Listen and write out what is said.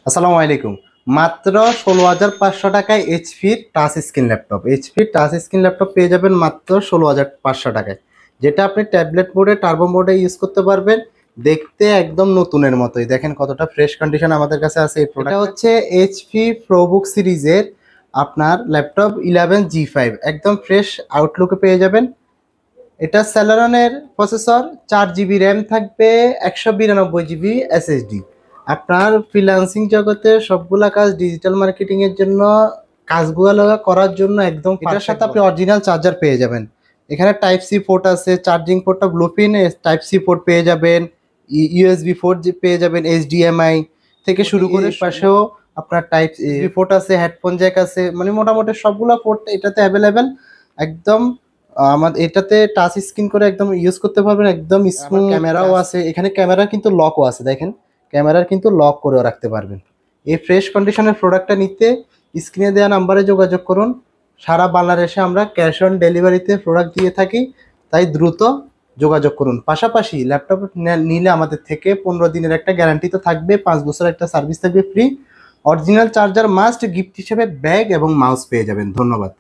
আসসালামু আলাইকুম। মাত্র ১৬,৫০০ টাকায় এইচপির টাচ স্ক্রিন ল্যাপটপ। এইচপির টাচ স্ক্রিন ল্যাপটপ পেয়ে যাবেন মাত্র ১৬,৫০০ টাকায়। যেটা আপনি ট্যাবলেট মোডে, টার্বো মোডে ইউজ করতে পারবেন। দেখতে একদম নতুনের মতোই। দেখেন কতটা ফ্রেশ কন্ডিশন আমাদের কাছে আছে এই প্রোডাক্ট। এটা হচ্ছে এইচপি প্রোবুক সিরিজের আপনার ল্যাপটপ 11G5 একদম ফ্রেশ আউটলুকে পেয়ে যাবেন। এটা সেলেরনের প্রসেসর, 4 জিবি র্যাম থাকবে, 192 জিবি এসএসডি। আপনার ফ্রিল্যান্সিং জগতে সবগুলা কাজ ডিজিটাল মার্কেটিং এর জন্য কাজগুলো করার জন্য একদম এটার সাথে আপনি অরিজিনাল চার্জার পেয়ে যাবেন। এখানে টাইপ সি পোর্ট আছে, চার্জিং পোর্টটা ব্লুপিন টাইপ সি পোর্ট পেয়ে যাবেন, ইউএসবি পোর্ট পেয়ে যাবেন, এইচডিএমআই থেকে শুরু করে পাশেও আপনার টাইপ সি পোর্ট আছে, হেডফোন জ্যাক আছে, মানে মোটামুটি সবগুলা পোর্ট এটাতে অ্যাভেলেবেল। একদম আমাদের এটাতে টাচ স্ক্রিন করে একদম ইউজ করতে পারবেন, একদম স্মুথ। ক্যামেরাও আছে, এখানে ক্যামেরা কিন্তু লকও আছে, দেখেন ক্যামেরার কিন্তু লক করেও রাখতে পারবেন। এই ফ্রেশ কন্ডিশনের প্রোডাক্টটা নিতে স্ক্রিনে দেওয়া নাম্বারে যোগাযোগ করুন। সারা বাংলাদেশে আমরা ক্যাশ অন ডেলিভারিতে প্রোডাক্ট দিয়ে থাকি, তাই দ্রুত যোগাযোগ করুন। পাশাপাশি ল্যাপটপ নিলে আমাদের থেকে 15 দিনের একটা গ্যারান্টি তো থাকবে, 5 বছরের একটা সার্ভিস থাকবে free. Original charger must, gift হিসেবে ব্যাগ এবং মাউস পেয়ে যাবেন। ধন্যবাদ।